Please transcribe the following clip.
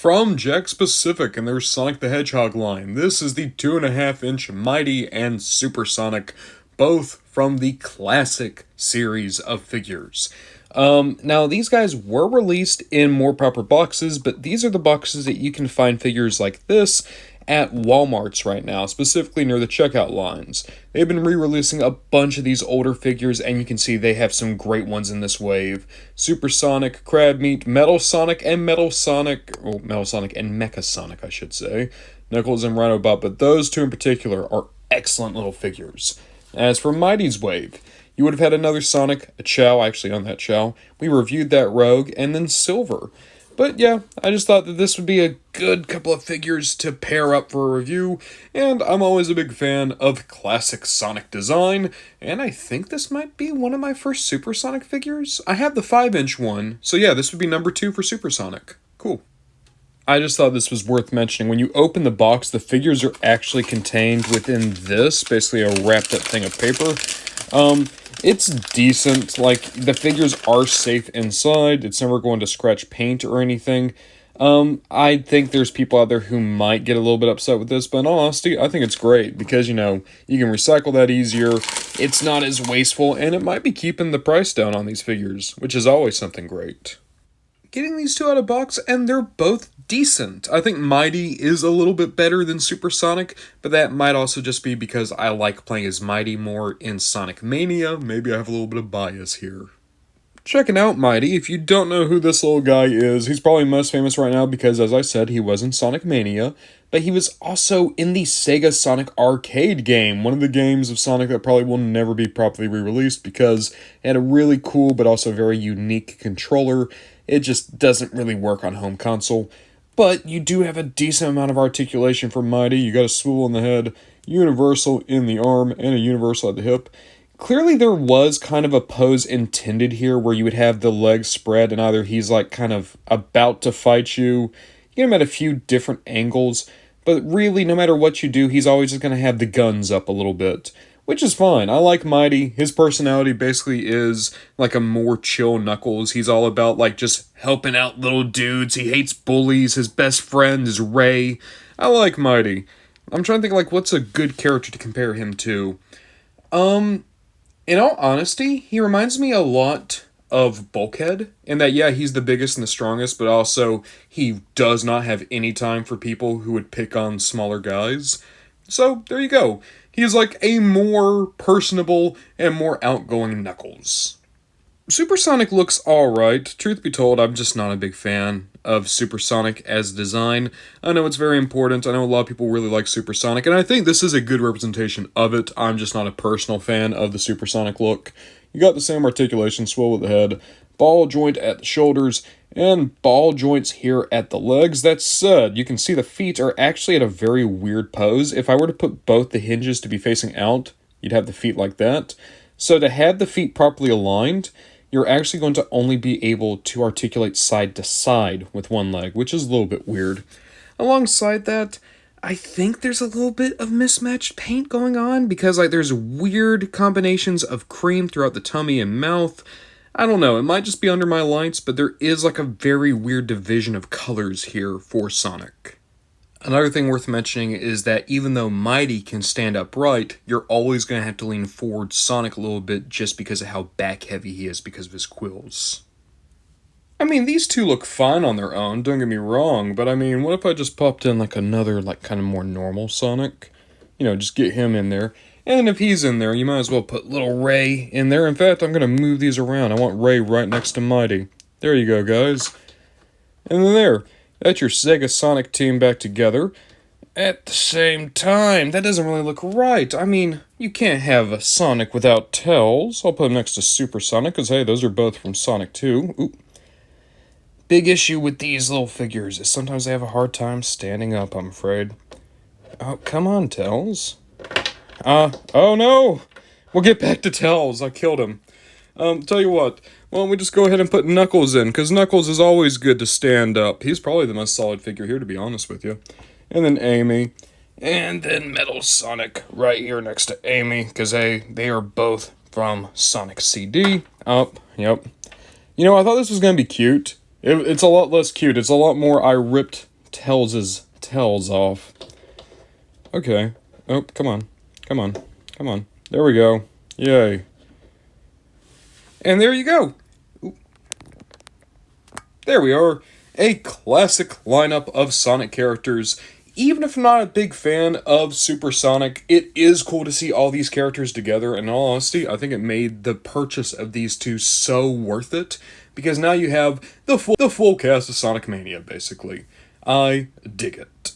From Jakks Pacific and their Sonic the Hedgehog line, this is the 2.5-inch Mighty and Supersonic, both from the classic series of figures. Now, these guys were released in more proper boxes, but these are the boxes that you can find figures like this at Walmart's right now, specifically near the checkout lines. They've been re-releasing a bunch of these older figures, and you can see they have some great ones in this wave. Supersonic, Crab Meat, Metal Sonic and Metal Sonic and Mecha Sonic, I should say. Knuckles and Rhinobot, but those two in particular are excellent little figures. As for Mighty's wave, you would have had another Sonic, a Chow, actually on that Chow. We reviewed that Rogue, and then Silver. But yeah, I just thought that this would be a good couple of figures to pair up for a review, and I'm always a big fan of classic Sonic design, and I think this might be one of my first Supersonic figures. I have the 5-inch one, so yeah, this would be number 2 for Supersonic. Cool. I just thought this was worth mentioning. When you open the box, the figures are actually contained within this, basically a wrapped up thing of paper. It's decent. Like, the figures are safe inside. It's never going to scratch paint or anything. I think there's people out there who might get a little bit upset with this, but in all honesty, I think it's great because, you know, you can recycle that easier. It's not as wasteful, and it might be keeping the price down on these figures, which is always something great. Getting these two out of box, and they're both decent. I think Mighty is a little bit better than Supersonic, but that might also just be because I like playing as Mighty more in Sonic Mania. Maybe I have a little bit of bias here. Checking out Mighty, if you don't know who this little guy is, he's probably most famous right now because, as I said, he was in Sonic Mania, but he was also in the Sega Sonic arcade game, one of the games of Sonic that probably will never be properly re-released because it had a really cool but also very unique controller. It just doesn't really work on home console. But you do have a decent amount of articulation for Mighty. You got a swivel in the head, universal in the arm, and a universal at the hip. Clearly there was kind of a pose intended here where you would have the legs spread and either he's like kind of about to fight you. You get him at a few different angles. But really, no matter what you do, he's always just going to have the guns up a little bit. Which is fine. I like Mighty. His personality basically is like a more chill Knuckles. He's all about like just helping out little dudes. He hates bullies. His best friend is Ray. I like Mighty. I'm trying to think like what's a good character to compare him to. In all honesty, he reminds me a lot of Bulkhead in that, yeah, he's the biggest and the strongest, but also he does not have any time for people who would pick on smaller guys. So, there you go. He's like a more personable and more outgoing Knuckles. Supersonic looks alright. Truth be told, I'm just not a big fan of Supersonic as design. I know it's very important. I know a lot of people really like Supersonic, and I think this is a good representation of it. I'm just not a personal fan of the Supersonic look. You got the same articulation, swivel at the head, ball joint at the shoulders, and ball joints here at the legs. That said, you can see the feet are actually at a very weird pose. If I were to put both the hinges to be facing out, you'd have the feet like that. So to have the feet properly aligned, you're actually going to only be able to articulate side to side with one leg, which is a little bit weird. Alongside that, I think there's a little bit of mismatched paint going on because like there's weird combinations of cream throughout the tummy and mouth. I don't know, it might just be under my lights, but there is like a very weird division of colors here for Sonic. Another thing worth mentioning is that even though Mighty can stand upright, you're always going to have to lean forward Sonic a little bit just because of how back heavy he is because of his quills. I mean, these two look fine on their own, don't get me wrong, but I mean, what if I just popped in like another like kind of more normal Sonic? You know, just get him in there. And if he's in there, you might as well put little Ray in there. In fact, I'm going to move these around. I want Ray right next to Mighty. There you go, guys. And then there. That's your Sega Sonic team back together. At the same time, that doesn't really look right. I mean, you can't have a Sonic without Tails. I'll put him next to Super Sonic, because hey, those are both from Sonic 2. Ooh. Big issue with these little figures is sometimes they have a hard time standing up, I'm afraid. Oh, come on, Tails. Oh no! We'll get back to Tails. I killed him. Tell you what, why don't we just go ahead and put Knuckles in, because Knuckles is always good to stand up. He's probably the most solid figure here, to be honest with you. And then Amy. And then Metal Sonic right here next to Amy, because they are both from Sonic CD. Yep. You know, I thought this was going to be cute. It's a lot less cute. It's a lot more I ripped tells his tails off. Okay. Oh, come on. Come on. Come on. There we go. Yay. And there you go. There we are. A classic lineup of Sonic characters. Even if I'm not a big fan of Super Sonic, it is cool to see all these characters together. In all honesty, I think it made the purchase of these two so worth it, because now you have the full cast of Sonic Mania, basically. I dig it.